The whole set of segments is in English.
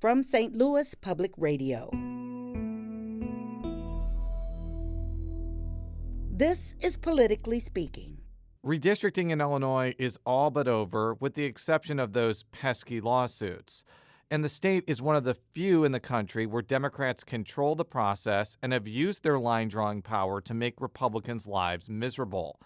from St. Louis Public Radio. This is Politically Speaking. Redistricting in Illinois is all but over, with the exception of those pesky lawsuits. And the state is one of the few in the country where Democrats control the process and have used their line-drawing power to make Republicans' lives miserable.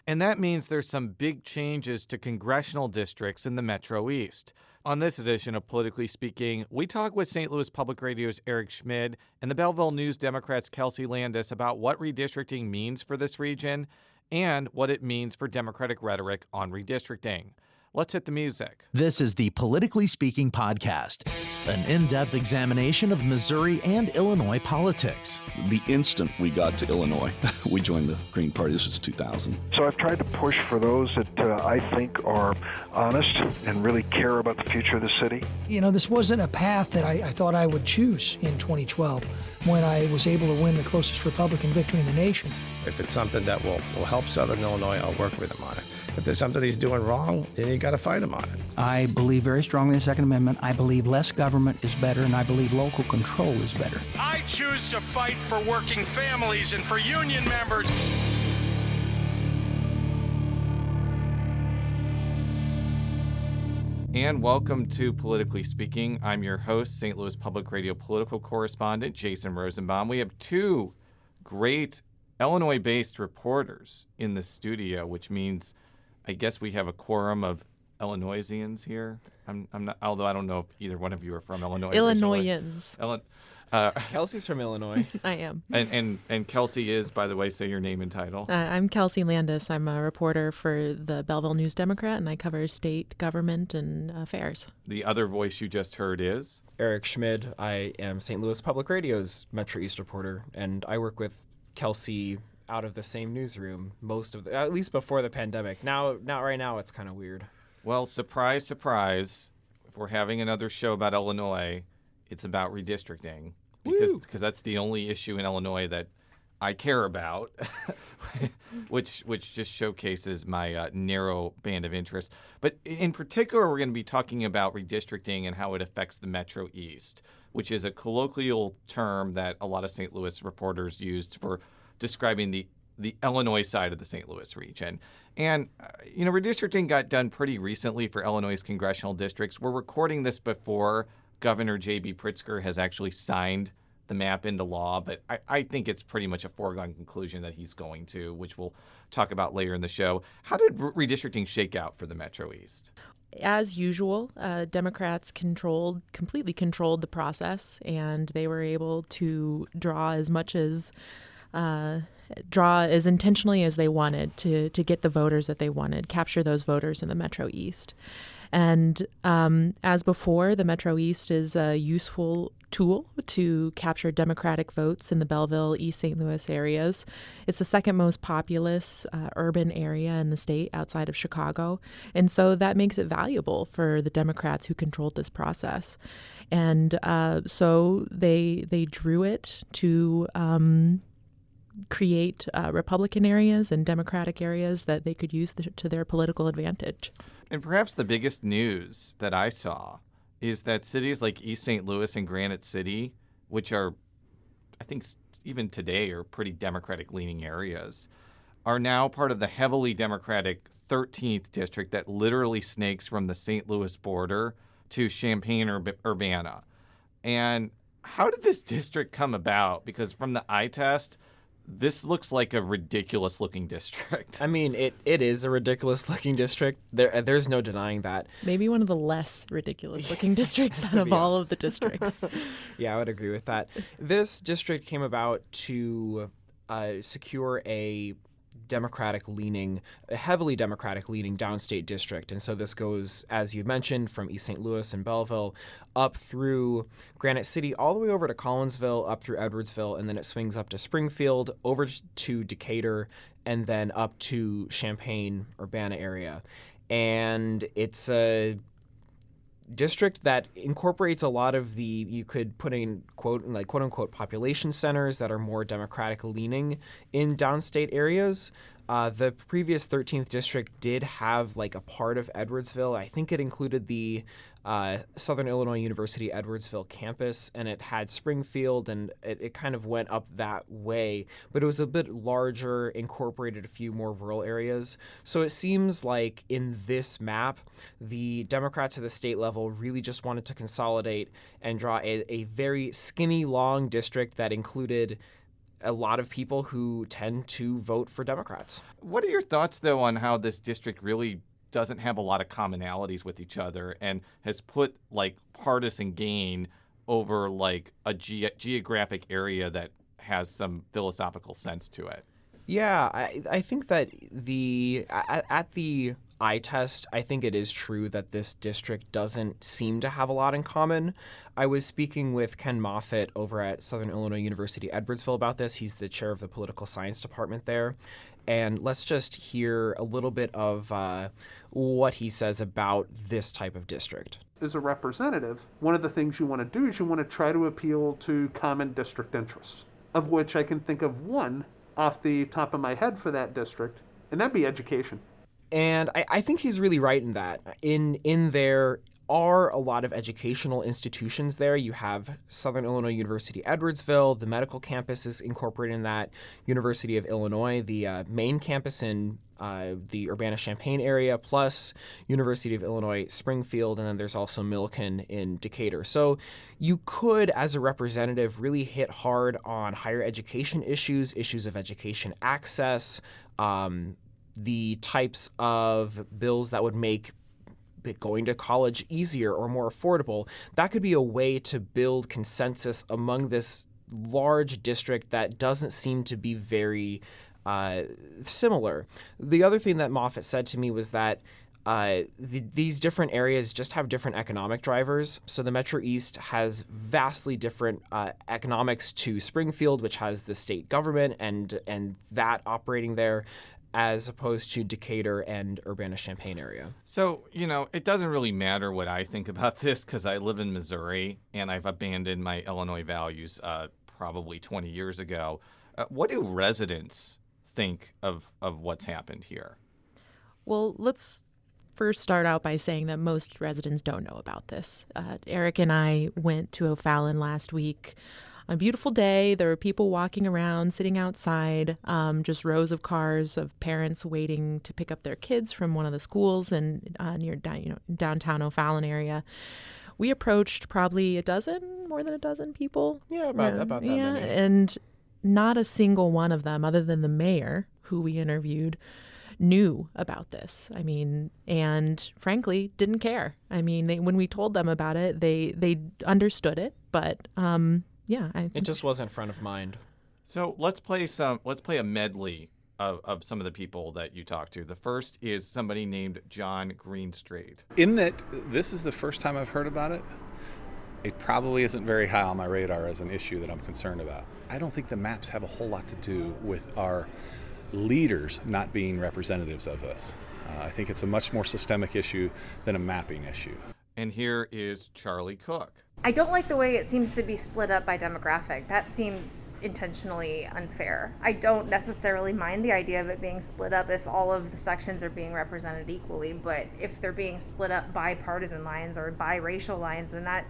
And that means there's some big changes to congressional districts in the Metro East. On this edition of Politically Speaking, we talk with St. Louis Public Radio's Schmid and the Belleville News Democrats' Kelsey Landis about what redistricting means for this region and what it means for Democratic rhetoric on redistricting. Let's hit the music. This is the Politically Speaking podcast, an in-depth examination of Missouri and Illinois politics. The instant we got to Illinois, we joined the Green Party. This was 2000. So I've tried to push for those that I think are honest and really care about the future of the city. You know, this wasn't a path that I thought I would choose in 2012 when I was able to win the closest Republican victory in the nation. If it's something that will help Southern Illinois, I'll work with him on it. If there's something he's doing wrong, then you got to fight him on it. I believe very strongly in the Second Amendment. I believe less government is better, and I believe local control is better. I choose to fight for working families and for union members. And welcome to Politically Speaking. I'm your host, St. Louis Public Radio political correspondent Jason Rosenbaum. We have two great Illinois-based reporters in the studio, which means I guess we have a quorum of Illinoisians here. I'm not, although I don't know if either one of you are from Illinois. Illinoisans. Kelsey's from Illinois. I am. And Kelsey is, by the way, say your name and title. I'm Kelsey Landis. I'm a reporter for the Belleville News Democrat, and I cover state government and affairs. The other voice you just heard is? Schmid. I am St. Louis Public Radio's Metro East reporter, and I work with Kelsey out of the same newsroom at least before the pandemic. Right now, it's kind of weird. Well, surprise, surprise. If we're having another show about Illinois, it's about redistricting because that's the only issue in Illinois that I care about, which just showcases my narrow band of interest. But in particular, we're going to be talking about redistricting and how it affects the Metro East, which is a colloquial term that a lot of St. Louis reporters used for describing the Illinois side of the St. Louis region. And, redistricting got done pretty recently for Illinois' congressional districts. We're recording this before Governor J.B. Pritzker has actually signed the map into law, but I think it's pretty much a foregone conclusion that he's going to, which we'll talk about later in the show. How did redistricting shake out for the Metro East? As usual, Democrats completely controlled the process, and they were able to draw as intentionally as they wanted to get the voters that they wanted, capture those voters in the Metro East. And as before, the Metro East is a useful tool to capture Democratic votes in the Belleville, East St. Louis areas. It's the second most populous urban area in the state outside of Chicago. And so that makes it valuable for the Democrats who controlled this process. And so they drew it to create Republican areas and Democratic areas that they could use to their political advantage. And perhaps the biggest news that I saw is that cities like East St. Louis and Granite City, which are, I think even today are pretty Democratic-leaning areas, are now part of the heavily Democratic 13th district that literally snakes from the St. Louis border to Champaign-Urbana. And how did this district come about? Because from the eye test, this looks like a ridiculous-looking district. I mean, it is a ridiculous-looking district. There's no denying that. Maybe one of the less ridiculous-looking districts out of all of the districts. Yeah, I would agree with that. This district came about to secure a heavily Democratic-leaning downstate district. And so this goes, as you mentioned, from East St. Louis and Belleville up through Granite City, all the way over to Collinsville, up through Edwardsville, and then it swings up to Springfield, over to Decatur, and then up to Champaign-Urbana area. And it's a district that incorporates a lot of you could put in quote unquote population centers that are more Democratic leaning in downstate areas. The previous 13th district did have like a part of Edwardsville. I think it included the Southern Illinois University Edwardsville campus, and it had Springfield, and it kind of went up that way. But it was a bit larger, incorporated a few more rural areas. So it seems like in this map, the Democrats at the state level really just wanted to consolidate and draw a very skinny, long district that included a lot of people who tend to vote for Democrats. What are your thoughts, though, on how this district really doesn't have a lot of commonalities with each other and has put like partisan gain over like a geographic area that has some philosophical sense to it? Yeah, I think that at the eye test, I think it is true that this district doesn't seem to have a lot in common. I was speaking with Ken Moffitt over at Southern Illinois University Edwardsville about this. He's the chair of the political science department there. And let's just hear a little bit of what he says about this type of district. As a representative, one of the things you want to do is you want to try to appeal to common district interests, of which I can think of one off the top of my head for that district, and that'd be education. And I think he's really right in that. In there are a lot of educational institutions there. You have Southern Illinois University Edwardsville, the medical campus is incorporated in that, University of Illinois, the main campus in the Urbana-Champaign area, plus University of Illinois Springfield, and then there's also Millikan in Decatur. So you could, as a representative, really hit hard on higher education issues of education access, the types of bills that would make going to college easier or more affordable. That could be a way to build consensus among this large district that doesn't seem to be very similar. The other thing that Moffitt said to me was that these different areas just have different economic drivers. So the Metro East has vastly different economics to Springfield, which has the state government and that operating there, as opposed to Decatur and Urbana-Champaign area. So, it doesn't really matter what I think about this because I live in Missouri and I've abandoned my Illinois values probably 20 years ago. What do residents think of what's happened here? Well, let's first start out by saying that most residents don't know about this. Eric and I went to O'Fallon last week. On a beautiful day, there were people walking around, sitting outside, just rows of cars of parents waiting to pick up their kids from one of the schools and near downtown O'Fallon area. We approached probably more than a dozen people. Yeah, about that many. And not a single one of them, other than the mayor, who we interviewed, knew about this. And frankly, didn't care. When we told them about it, they understood it, but yeah, I think it just wasn't front of mind. So let's play a medley of some of the people that you talked to. The first is somebody named John Greenstreet. In that this is the first time I've heard about it, it probably isn't very high on my radar as an issue that I'm concerned about. I don't think the maps have a whole lot to do with our leaders not being representatives of us. I think it's a much more systemic issue than a mapping issue. And here is Charlie Cook. I don't like the way it seems to be split up by demographic. That seems intentionally unfair. I don't necessarily mind the idea of it being split up if all of the sections are being represented equally, but if they're being split up by partisan lines or by racial lines, then that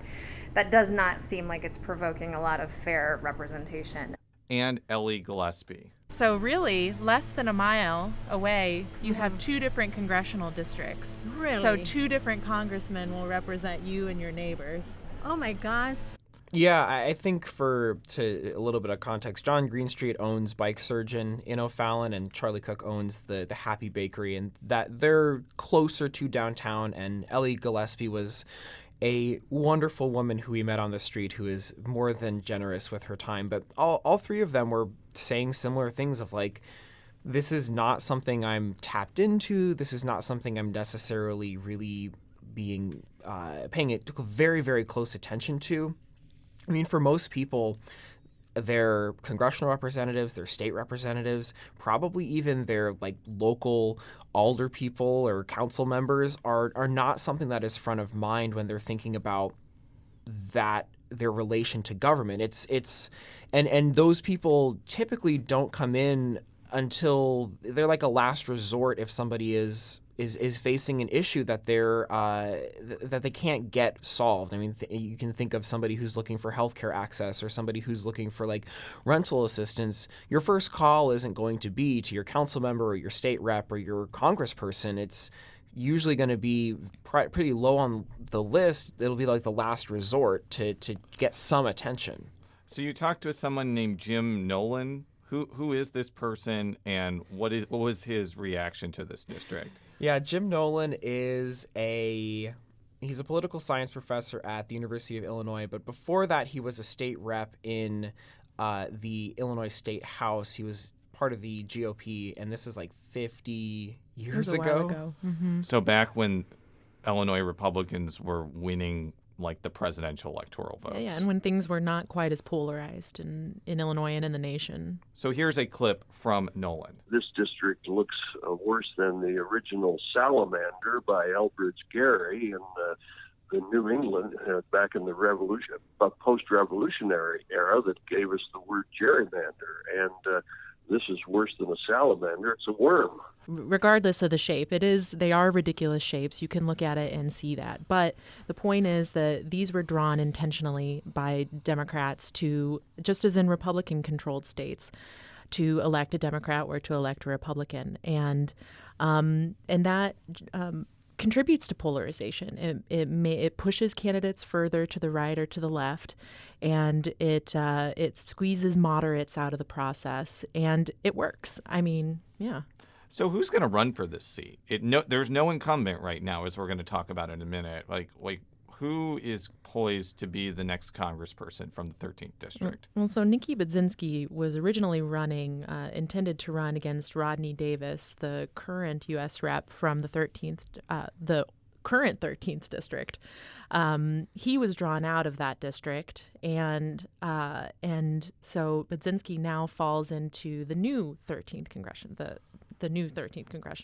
does not seem like it's provoking a lot of fair representation. And Ellie Gillespie. So really, less than a mile away, you have two different congressional districts. Really? So two different congressmen will represent you and your neighbors. Oh my gosh. Yeah, I think to a little bit of context, John Greenstreet owns Bike Surgeon in O'Fallon, and Charlie Cook owns the Happy Bakery, and that they're closer to downtown. And Ellie Gillespie was a wonderful woman who we met on the street who is more than generous with her time. But all three of them were saying similar things of like, this is not something I'm tapped into. This is not something I'm necessarily really paying it very, very close attention to. For most people, their congressional representatives, their state representatives, probably even their local alder people or council members are not something that is front of mind when they're thinking about their relation to government. And those people typically don't come in until they're like a last resort if somebody is facing an issue that that they can't get solved. I mean, you can think of somebody who's looking for healthcare access or somebody who's looking for like rental assistance. Your first call isn't going to be to your council member or your state rep or your congressperson. It's usually going to be pretty low on the list. It'll be like the last resort to get some attention. So you talked to someone named Jim Nolan. Who is this person, and what was his reaction to this district? Yeah, Jim Nolan he's a political science professor at the University of Illinois, but before that he was a state rep in the Illinois State House. He was part of the GOP, and this is like 50 years ago. While ago. Mm-hmm. So back when Illinois Republicans were winning like the presidential electoral votes. Yeah, and when things were not quite as polarized in Illinois and in the nation. So here's a clip from Nolan. This district looks worse than the original Salamander by Elbridge Gerry in the New England back in the post-revolutionary era that gave us the word gerrymander. And this is worse than a salamander. It's a worm. Regardless of the shape, they are ridiculous shapes. You can look at it and see that. But the point is that these were drawn intentionally by Democrats to, just as in Republican-controlled states, to elect a Democrat or to elect a Republican. And that contributes to polarization. It pushes candidates further to the right or to the left, and it squeezes moderates out of the process, and it works. I mean, yeah. So who's going to run for this seat? There's no incumbent right now, as we're going to talk about in a minute. Like who is poised to be the next congressperson from the 13th district? Well, so Nikki Budzinski was originally intended to run against Rodney Davis, the current U.S. rep from the current 13th district. He was drawn out of that district, and so Budzinski now falls into the new 13th congressional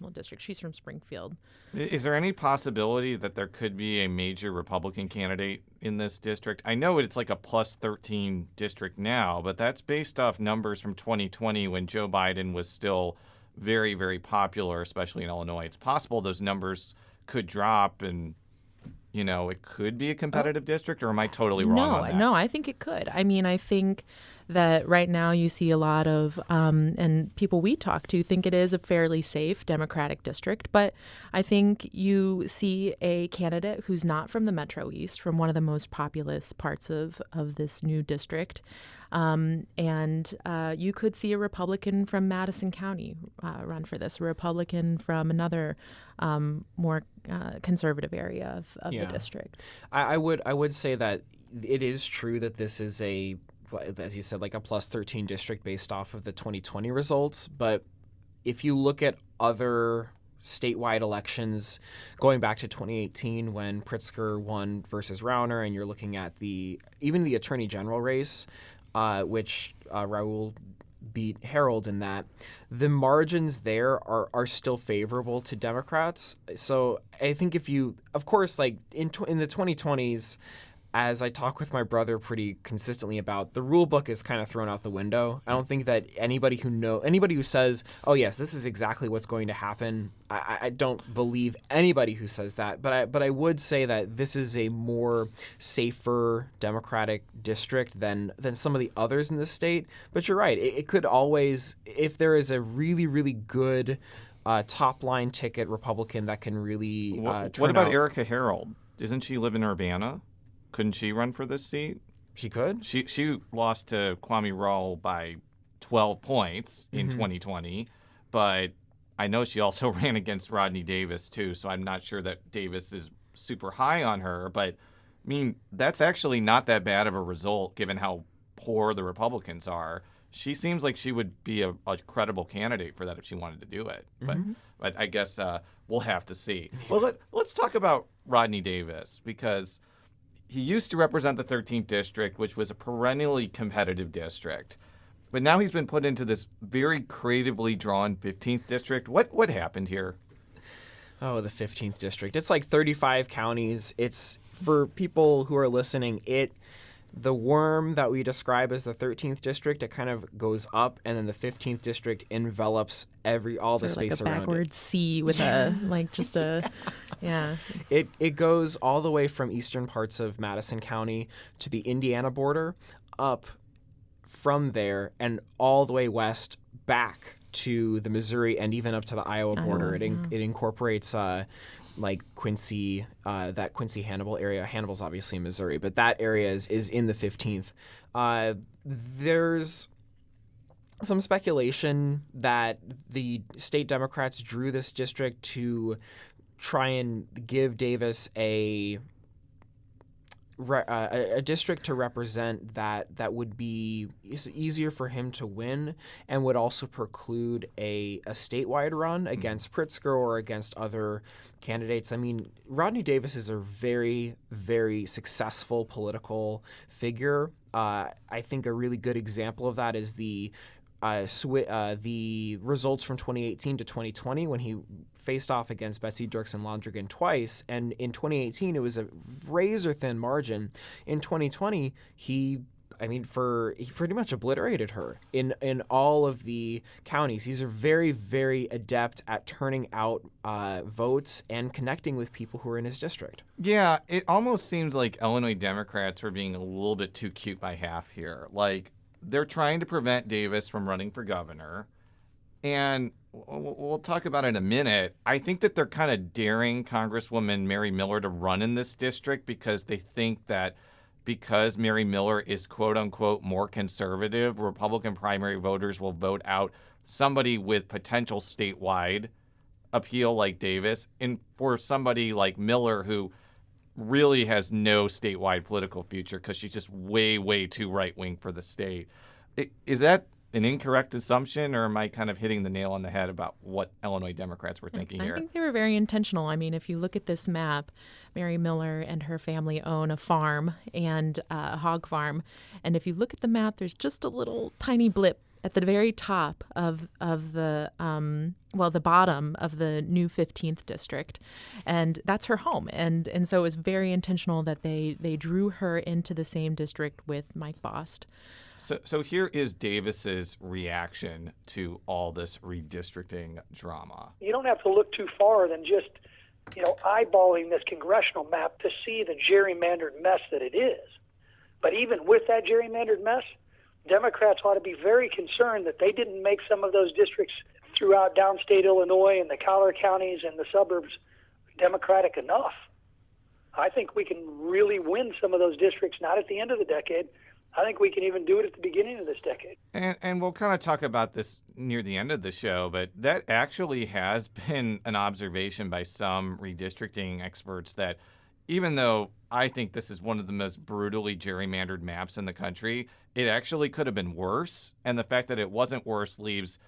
district. She's from Springfield. Is there any possibility that there could be a major Republican candidate in this district? I know it's like a plus 13 district now, but that's based off numbers from 2020 when Joe Biden was still very, very popular, especially in Illinois. It's possible those numbers could drop and, it could be a competitive district, or am I totally wrong on that? No, I think it could. I mean, I think that right now you see a lot of, and people we talk to think it is a fairly safe Democratic district, but I think you see a candidate who's not from the Metro East, from one of the most populous parts of this new district, and you could see a Republican from Madison County run for this, a Republican from another more conservative area of the district. I would say that it is true that this is as you said, like a plus 13 district based off of the 2020 results. But if you look at other statewide elections going back to 2018 when Pritzker won versus Rauner, and you're looking at even the attorney general race, which Raul beat Harold in that, the margins there are still favorable to Democrats. So I think of course, like in the 2020s, as I talk with my brother pretty consistently about, the rule book is kind of thrown out the window. I don't think that anybody who says, oh yes, this is exactly what's going to happen, I don't believe anybody who says that. But I would say that this is a more safer Democratic district than some of the others in the state. But you're right, it could always, if there is a really, really good top line ticket Republican that can really What turn about out. Erica Harold? Doesn't she live in Urbana? Couldn't she run for this seat? She could. She lost to Kwame Raoul by 12 points in 2020, but I know she also ran against Rodney Davis too, so I'm not sure that Davis is super high on her, but I mean, that's actually not that bad of a result given how poor the Republicans are. She seems like she would be a credible candidate for that if she wanted to do it, but I guess we'll have to see. Well, let's talk about Rodney Davis, because he used to represent the 13th district, which was a perennially competitive district. But now he's been put into this very creatively drawn 15th district. What happened here? Oh, the 15th district. It's like 35 counties. It's, for people who are listening, the worm that we describe as the 13th district, it kind of goes up, and then the 15th district envelops all the space like a around backwards it. C with a just a yeah. It goes all the way from eastern parts of Madison County to the Indiana border, up from there and all the way west back to the Missouri and even up to the Iowa border. It incorporates like Quincy, that Quincy-Hannibal area. Hannibal's obviously in Missouri, but that area is in the 15th. There's some speculation that the state Democrats drew this district to try and give Davis a district to represent that would be easier for him to win and would also preclude a statewide run against Pritzker or against other candidates. I mean, Rodney Davis is a very, very successful political figure. I think a really good example of that is the results from 2018 to 2020 when he faced off against Betsy Dirksen Londrigan twice. And in 2018, it was a razor-thin margin. In 2020, he pretty much obliterated her in all of the counties. He's a very, very adept at turning out votes and connecting with people who are in his district. Yeah, it almost seems like Illinois Democrats were being a little bit too cute by half here. Like, they're trying to prevent Davis from running for governor. And we'll talk about it in a minute. I think that they're kind of daring Congresswoman Mary Miller to run in this district because they think that because Mary Miller is quote unquote more conservative, Republican primary voters will vote out somebody with potential statewide appeal like Davis. And for somebody like Miller, who really has no statewide political future because she's just way, way too right-wing for the state. Is that an incorrect assumption, or am I kind of hitting the nail on the head about what Illinois Democrats were thinking here? I think they were very intentional. I mean, if you look at this map, Mary Miller and her family own a farm and a hog farm. And if you look at the map, there's just a little tiny blip at the very top of the the bottom of the new 15th district, and that's her home. And so it was very intentional that they drew her into the same district with Mike Bost. So here is Davis's reaction to all this redistricting drama. You don't have to look too far than just, eyeballing this congressional map to see the gerrymandered mess that it is. But even with that gerrymandered mess, Democrats ought to be very concerned that they didn't make some of those districts throughout downstate Illinois and the collar counties and the suburbs Democratic enough. I think we can really win some of those districts, not at the end of the decade. I think we can even do it at the beginning of this decade. And we'll kind of talk about this near the end of the show, but that actually has been an observation by some redistricting experts that even though I think this is one of the most brutally gerrymandered maps in the country, it actually could have been worse. And the fact that it wasn't worse leaves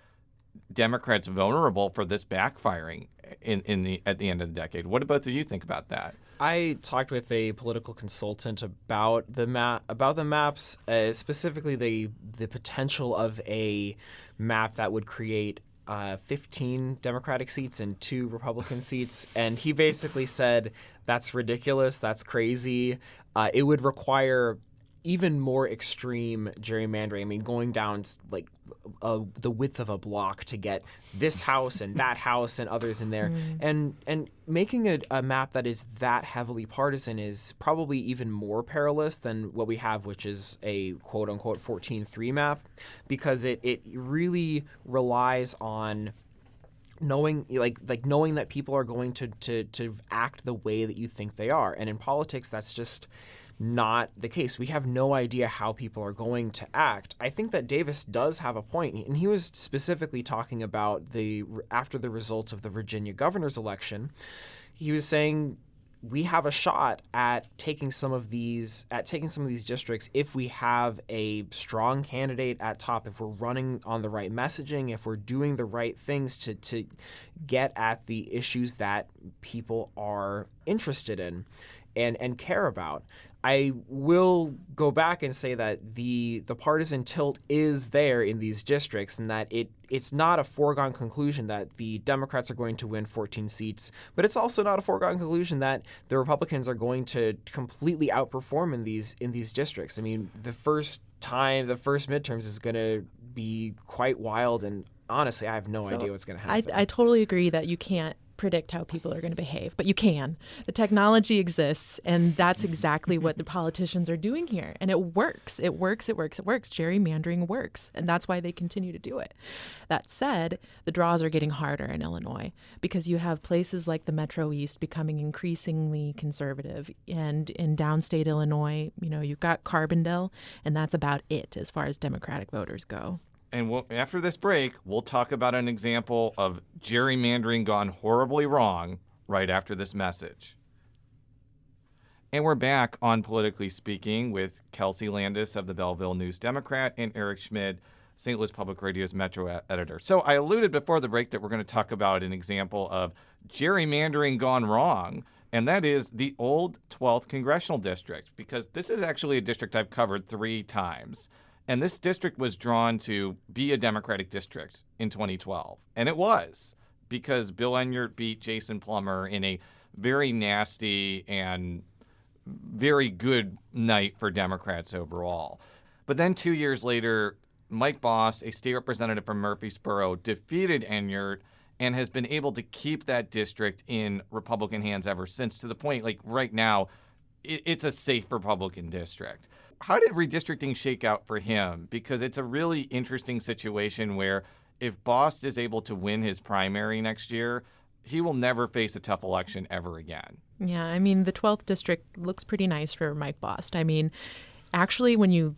Democrats vulnerable for this backfiring at the end of the decade. What do both of you think about that? I talked with a political consultant about the maps, specifically the potential of a map that would create 15 Democratic seats and 2 Republican seats, and he basically said that's ridiculous, that's crazy. It would require even more extreme gerrymandering. I mean, going down like the width of a block to get this house and that house and others in there, and making a map that is that heavily partisan is probably even more perilous than what we have, which is a quote unquote 14-3 map, because it really relies on knowing knowing that people are going to act the way that you think they are, and in politics that's just not the case. We have no idea how people are going to act. I think that Davis does have a point, and he was specifically talking about after the results of the Virginia governor's election. He was saying we have a shot at taking some of these districts if we have a strong candidate at top, if we're running on the right messaging, if we're doing the right things to get at the issues that people are interested in and care about. I will go back and say that the partisan tilt is there in these districts, and that it's not a foregone conclusion that the Democrats are going to win 14 seats, but it's also not a foregone conclusion that the Republicans are going to completely outperform in these districts. I mean, the first midterms is going to be quite wild, and honestly, I have no idea what's going to happen. I totally agree that you can't predict how people are going to behave, but you can. The technology exists, and that's exactly what the politicians are doing here. And it works. It works. Gerrymandering works, and that's why they continue to do it. That said, the draws are getting harder in Illinois because you have places like the Metro East becoming increasingly conservative. And in downstate Illinois, you've got Carbondale, and that's about it as far as Democratic voters go. And after this break, we'll talk about an example of gerrymandering gone horribly wrong right after this message. And we're back on Politically Speaking with Kelsey Landis of the Belleville News-Democrat and Eric Schmid, St. Louis Public Radio's Metro editor. So I alluded before the break that we're going to talk about an example of gerrymandering gone wrong, and that is the old 12th Congressional District, because this is actually a district I've covered 3 times. And this district was drawn to be a Democratic district in 2012. And it was, because Bill Enyart beat Jason Plummer in a very nasty and very good night for Democrats overall. But then 2 years later, Mike Bost, a state representative from Murfreesboro, defeated Enyart and has been able to keep that district in Republican hands ever since, to the point, like right now, it's a safe Republican district. How did redistricting shake out for him? Because it's a really interesting situation where if Bost is able to win his primary next year, he will never face a tough election ever again. Yeah, I mean, the 12th district looks pretty nice for Mike Bost. I mean, actually, when you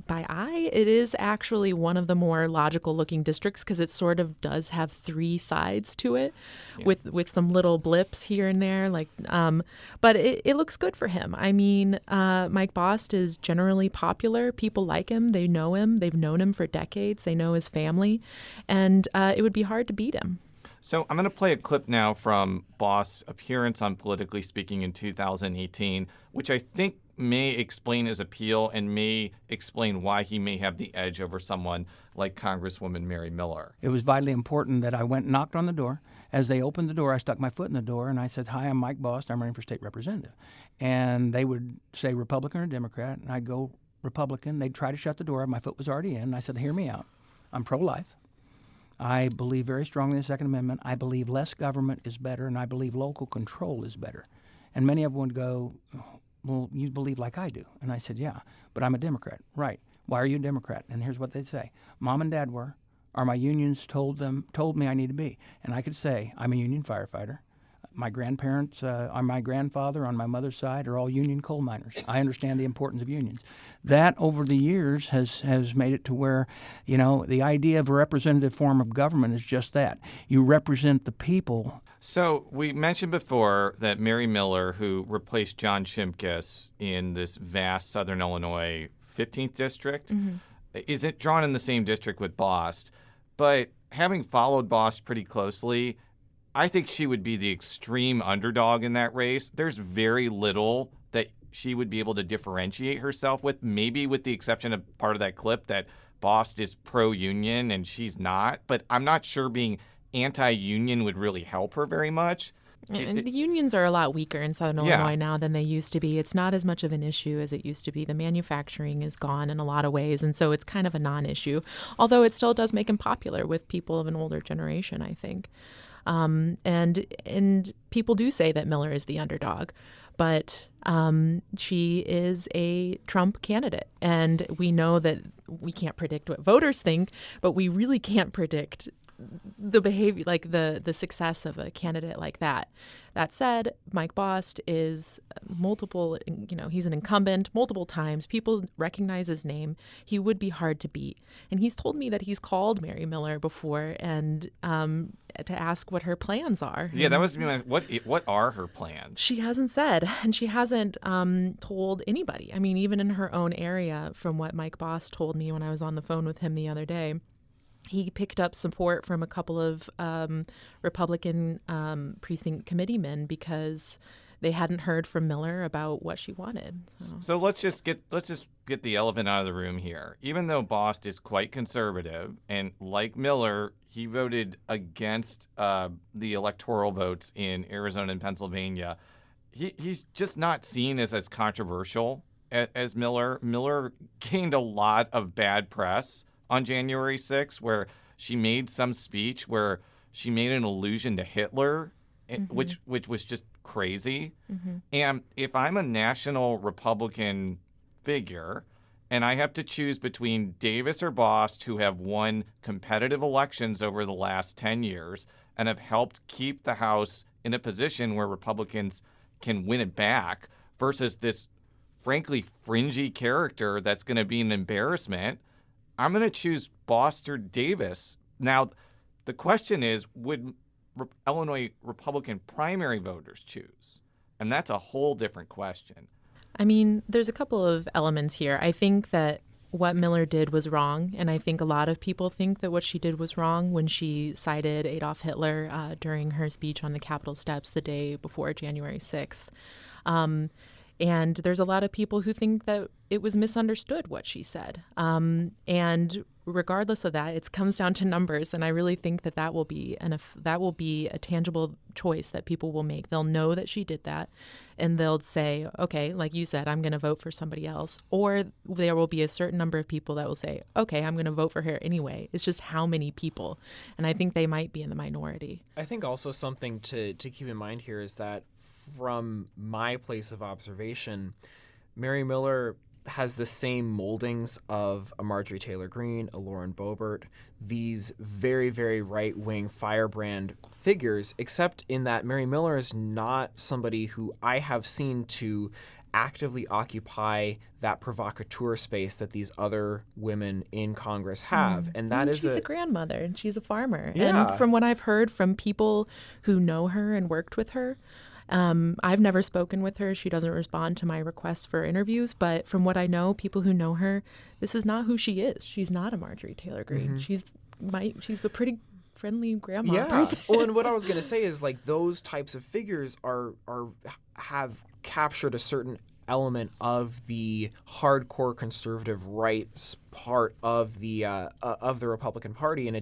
by eye, it is actually one of the more logical looking districts because it sort of does have 3 sides to it, with some little blips here and there. But it looks good for him. I mean, Mike Bost is generally popular. People like him. They know him. They've known him for decades. They know his family, and it would be hard to beat him. So I'm going to play a clip now from Bost's appearance on Politically Speaking in 2018, which I think may explain his appeal and may explain why he may have the edge over someone like Congresswoman Mary Miller. It was vitally important that I went and knocked on the door. As they opened the door, I stuck my foot in the door and I said, "Hi, I'm Mike Bost. I'm running for state representative." And they would say Republican or Democrat, and I'd go Republican. They'd try to shut the door. My foot was already in. And I said, "Hear me out. I'm pro-life. I believe very strongly in the Second Amendment. I believe less government is better, and I believe local control is better." And many of them would go, "Well, you believe like I do." And I said, "Yeah, but I'm a Democrat." "Right. Why are you a Democrat?" And here's what they'd say. "Mom and Dad were, or my unions told me I need to be." And I could say, "I'm a union firefighter. My grandparents, my grandfather on my mother's side are all union coal miners. I understand the importance of unions." That, over the years, has made it to where, the idea of a representative form of government is just that. You represent the people. So we mentioned before that Mary Miller, who replaced John Shimkus in this vast Southern Illinois 15th district, isn't drawn in the same district with Bost. But having followed Bost pretty closely, I think she would be the extreme underdog in that race. There's very little that she would be able to differentiate herself with, maybe with the exception of part of that clip that Bost is pro-union and she's not. But I'm not sure being anti-union would really help her very much. And the unions are a lot weaker in Southern Illinois now than they used to be. It's not as much of an issue as it used to be. The manufacturing is gone in a lot of ways, and so it's kind of a non-issue, although it still does make him popular with people of an older generation, I think. And people do say that Miller is the underdog, but she is a Trump candidate. And we know that we can't predict what voters think, but we really can't predict the behavior, like the success of a candidate like that. That said, Mike Bost is he's an incumbent multiple times. People recognize his name. He would be hard to beat. And he's told me that he's called Mary Miller before and to ask what her plans are. Yeah, that was what are her plans? She hasn't said, and she hasn't told anybody. I mean, even in her own area, from what Mike Bost told me when I was on the phone with him the other day, he picked up support from a couple of Republican precinct committeemen because they hadn't heard from Miller about what she wanted. So let's just get the elephant out of the room here. Even though Bost is quite conservative, and like Miller, he voted against the electoral votes in Arizona and Pennsylvania, he's just not seen as controversial as Miller. Miller gained a lot of bad press on January 6th, where she made some speech where she made an allusion to Hitler, which was just crazy. And if I'm a national Republican figure and I have to choose between Davis or Bost, who have won competitive elections over the last 10 years and have helped keep the House in a position where Republicans can win it back, versus this frankly fringy character that's going to be an embarrassment, I'm going to choose Bost or Davis. Now, the question is, would Illinois Republican primary voters choose? And that's a whole different question. I mean, there's a couple of elements here. I think that what Miller did was wrong, and I think a lot of people think that what she did was wrong when she cited Adolf Hitler during her speech on the Capitol steps the day before January 6th. And there's a lot of people who think that it was misunderstood what she said. And regardless of that, it comes down to numbers. And I really think that will be a tangible choice that people will make. They'll know that she did that, and they'll say, okay, like you said, I'm going to vote for somebody else. Or there will be a certain number of people that will say, okay, I'm going to vote for her anyway. It's just how many people. And I think they might be in the minority. I think also something to keep in mind here is that from my place of observation, Mary Miller has the same moldings of a Marjorie Taylor Greene, a Lauren Boebert, these very, very right-wing firebrand figures, except in that Mary Miller is not somebody who I have seen to actively occupy that provocateur space that these other women in Congress have. And that is she's a grandmother, and she's a farmer. Yeah. And from what I've heard from people who know her and worked with her, I've never spoken with her. She doesn't respond to my requests for interviews. But from what I know, people who know her, this is not who she is. She's not a Marjorie Taylor Greene. She's a pretty friendly grandma person. Well, and what I was going to say is, like, those types of figures have captured a certain element of the hardcore conservative rights part of the Republican Party, and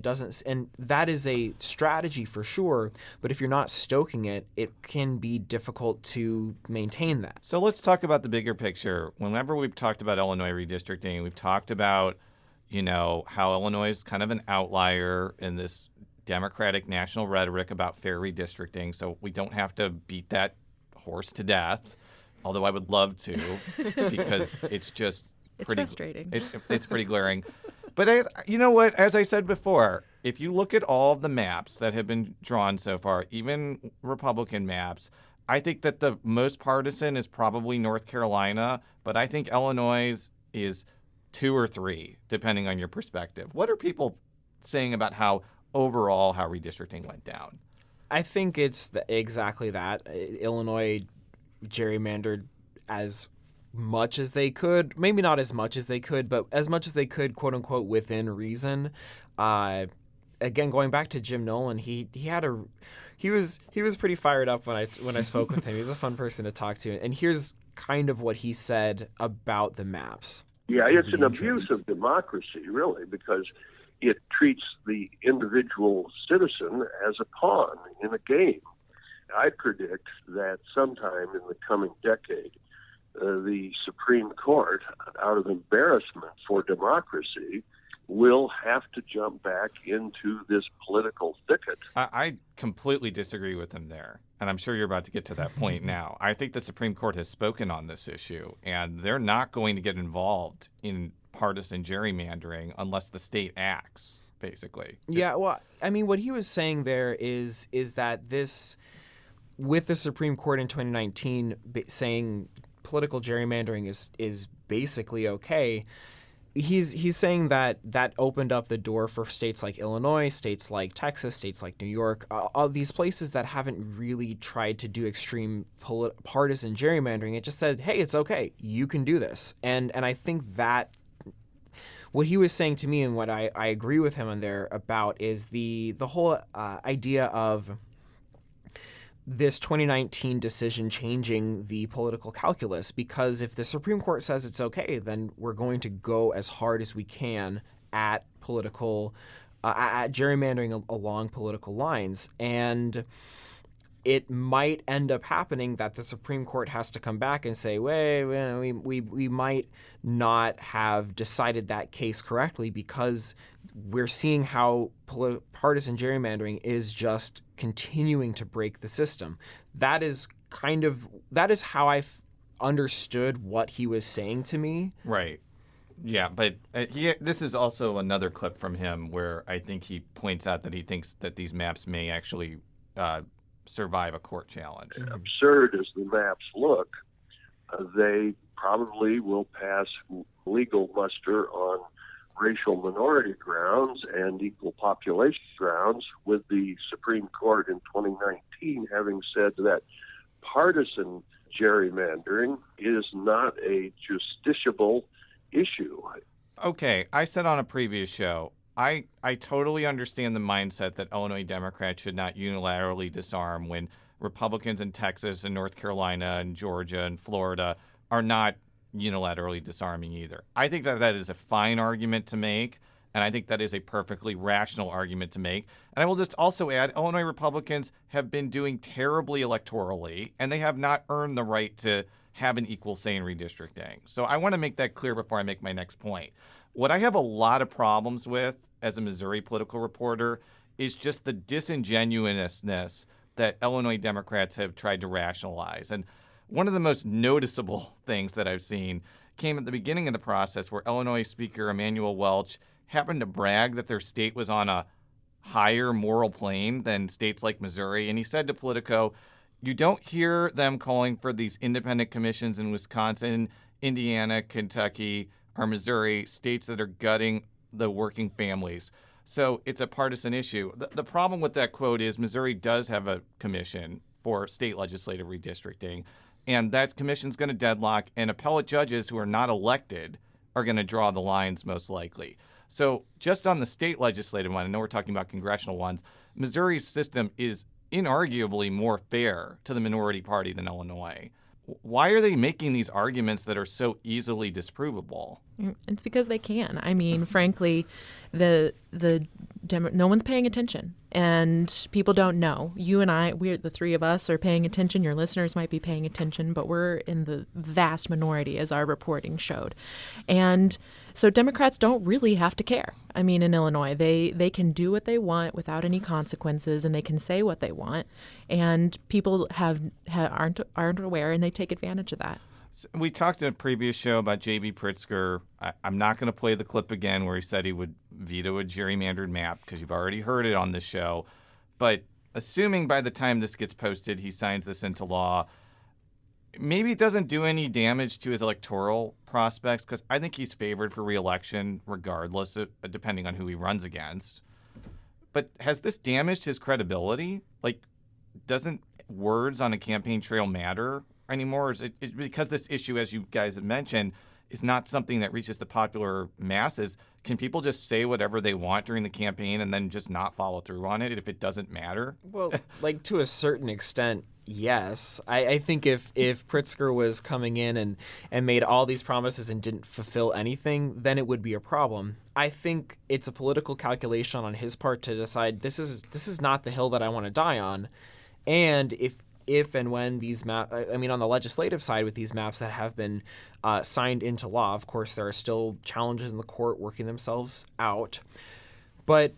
that is a strategy for sure. But if you're not stoking it, it can be difficult to maintain that. So let's talk about the bigger picture. Whenever we've talked about Illinois redistricting, we've talked about, how Illinois is kind of an outlier in this Democratic national rhetoric about fair redistricting. So we don't have to beat that horse to death. Although I would love to, because it's frustrating. It's pretty glaring. But you know what? As I said before, if you look at all of the maps that have been drawn so far, even Republican maps, I think that the most partisan is probably North Carolina, but I think Illinois is 2 or 3, depending on your perspective. What are people saying about how redistricting went down? I think it's exactly that. Illinois gerrymandered as much as they could, maybe not as much as they could, but as much as they could, quote unquote, within reason. Again, going back to Jim Nolan, he was pretty fired up when I spoke with him. He's a fun person to talk to, and here's kind of what he said about the maps. Yeah, it's an abuse of democracy, really, because it treats the individual citizen as a pawn in a game. I predict that sometime in the coming decade, the Supreme Court, out of embarrassment for democracy, will have to jump back into this political thicket. I completely disagree with him there, and I'm sure you're about to get to that point now. I think the Supreme Court has spoken on this issue, and they're not going to get involved in partisan gerrymandering unless the state acts, basically. Yeah, well, I mean, what he was saying there is that this, with the Supreme Court in 2019 saying political gerrymandering is basically okay, he's saying that opened up the door for states like Illinois, states like Texas, states like New York, all these places that haven't really tried to do extreme partisan gerrymandering. It just said, hey, it's okay, you can do this. And I think that what he was saying to me, and what I agree with him on there about, is the whole idea of this 2019 decision changing the political calculus, because if the Supreme Court says it's okay, then we're going to go as hard as we can at political, at gerrymandering along political lines. And it might end up happening that the Supreme Court has to come back and say, wait, we might not have decided that case correctly, because we're seeing how partisan gerrymandering is just continuing to break the system. That is how I understood what he was saying to me. Right. Yeah, but this is also another clip from him where I think he points out that he thinks that these maps may actually survive a court challenge. Absurd as the maps look, they probably will pass legal muster on racial minority grounds and equal population grounds, with the Supreme Court in 2019 having said that partisan gerrymandering is not a justiciable issue. Okay, I said on a previous show, I totally understand the mindset that Illinois Democrats should not unilaterally disarm when Republicans in Texas and North Carolina and Georgia and Florida are not unilaterally disarming either. I think that is a fine argument to make, and I think that is a perfectly rational argument to make. And I will just also add, Illinois Republicans have been doing terribly electorally, and they have not earned the right to have an equal say in redistricting. So I want to make that clear before I make my next point. What I have a lot of problems with as a Missouri political reporter is just the disingenuousness that Illinois Democrats have tried to rationalize. And one of the most noticeable things that I've seen came at the beginning of the process, where Illinois Speaker Emanuel Welch happened to brag that their state was on a higher moral plane than states like Missouri. And he said to Politico, you don't hear them calling for these independent commissions in Wisconsin, Indiana, Kentucky, or Missouri, states that are gutting the working families. So it's a partisan issue. The problem with that quote is Missouri does have a commission for state legislative redistricting, and that commission's going to deadlock, and appellate judges who are not elected are going to draw the lines most likely. So just on the state legislative one, I know we're talking about congressional ones, Missouri's system is inarguably more fair to the minority party than Illinois. Why are they making these arguments that are so easily disprovable? It's because they can. I mean, frankly, no one's paying attention, and people don't know. You and I, the three of us are paying attention. Your listeners might be paying attention, but we're in the vast minority, as our reporting showed. And so Democrats don't really have to care. I mean, in Illinois, they can do what they want without any consequences, and they can say what they want, and people aren't aware, and they take advantage of that. So we talked in a previous show about J.B. Pritzker. I'm not going to play the clip again where he said he would veto a gerrymandered map, because you've already heard it on this show. But assuming by the time this gets posted, he signs this into law, maybe it doesn't do any damage to his electoral prospects, because I think he's favored for re-election regardless, depending on who he runs against. But has this damaged his credibility? Like, doesn't words on a campaign trail matter anymore? Or is it because this issue, as you guys have mentioned, is not something that reaches the popular masses? Can people just say whatever they want during the campaign and then just not follow through on it if it doesn't matter? Well, like, to a certain extent, yes. I think if Pritzker was coming in and made all these promises and didn't fulfill anything, then it would be a problem. I think it's a political calculation on his part to decide this is not the hill that I want to die on. And if and when these maps, I mean, on the legislative side with these maps that have been signed into law, of course, there are still challenges in the court working themselves out. But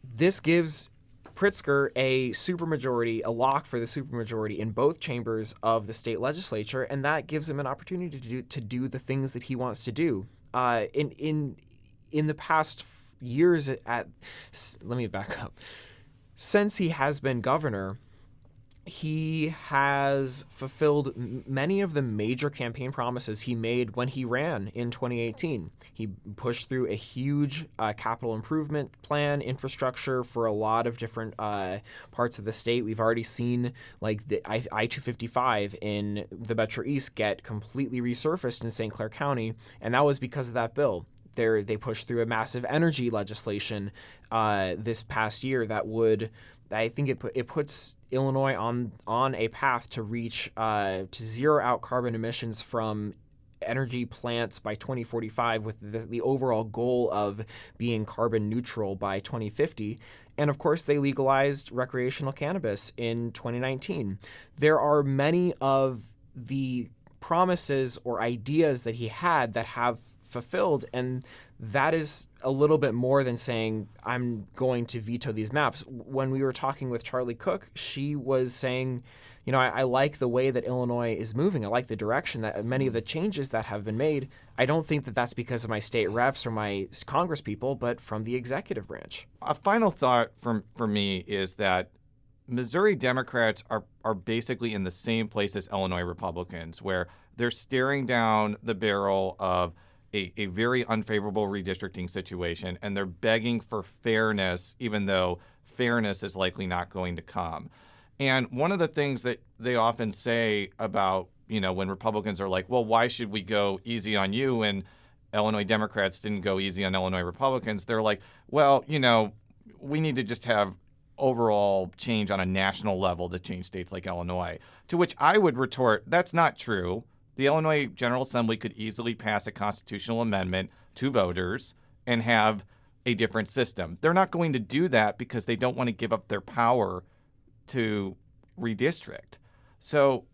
this gives Pritzker a supermajority, a lock for the supermajority in both chambers of the state legislature, and that gives him an opportunity to do the things that he wants to do. In the past years, let me back up. Since he has been governor, he has fulfilled many of the major campaign promises he made when he ran in 2018. He pushed through a huge capital improvement plan, infrastructure for a lot of different parts of the state. We've already seen like the I-255 in the Metro East get completely resurfaced in St. Clair County, and that was because of that bill. They pushed through a massive energy legislation this past year that would I think it puts Illinois on a path to reach to zero out carbon emissions from energy plants by 2045, with the overall goal of being carbon neutral by 2050. And of course, they legalized recreational cannabis in 2019. There are many of the promises or ideas that he had that have fulfilled, and that is a little bit more than saying, I'm going to veto these maps. When we were talking with Charlie Cook, she was saying, you know, I like the way that Illinois is moving. I like the direction that many of the changes that have been made. I don't think that that's because of my state reps or my Congress people, but from the executive branch. A final thought for me is that Missouri Democrats are basically in the same place as Illinois Republicans, where they're staring down the barrel of a very unfavorable redistricting situation, and they're begging for fairness, even though fairness is likely not going to come. And one of the things that they often say about, you know, when Republicans are like, well, why should we go easy on you? And Illinois Democrats didn't go easy on Illinois Republicans. They're like, well, you know, we need to just have overall change on a national level to change states like Illinois. To which I would retort, that's not true. The Illinois General Assembly could easily pass a constitutional amendment to voters and have a different system. They're not going to do that because they don't want to give up their power to redistrict. So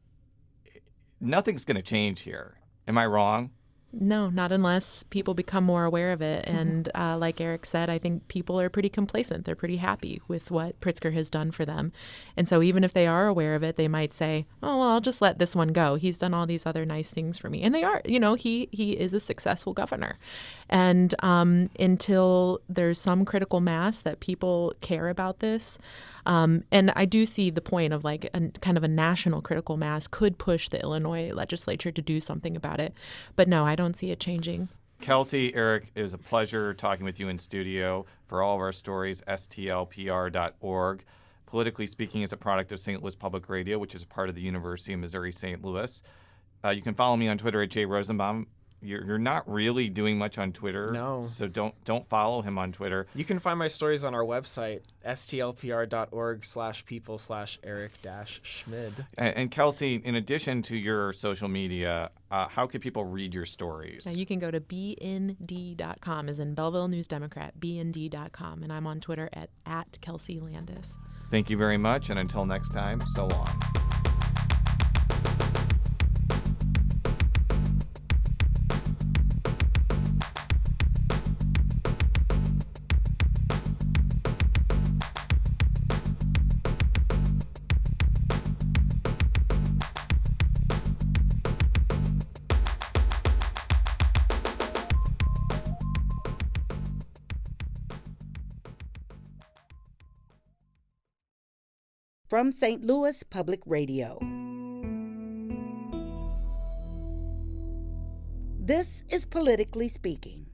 nothing's going to change here. Am I wrong? No, not unless people become more aware of it. And like Eric said, I think people are pretty complacent. They're pretty happy with what Pritzker has done for them. And so even if they are aware of it, they might say, oh, well, I'll just let this one go. He's done all these other nice things for me. And they are, you know, he is a successful governor. And until there's some critical mass that people care about this, and I do see the point of like kind of a national critical mass could push the Illinois legislature to do something about it. But no, I don't see it changing. Kelsey, Eric, it was a pleasure talking with you in studio. For all of our stories, STLPR.org. Politically Speaking is a product of St. Louis Public Radio, which is a part of the University of Missouri-St. Louis. You can follow me on Twitter at @JRosenbaum. You're not really doing much on Twitter. No. So don't follow him on Twitter. You can find my stories on our website, stlpr.org/people/Eric-Schmid. And Kelsey, in addition to your social media, how can people read your stories? Now you can go to bnd.com, as in Belleville News Democrat, bnd.com. And I'm on Twitter at Kelsey Landis. Thank you very much. And until next time, so long. From St. Louis Public Radio. This is Politically Speaking.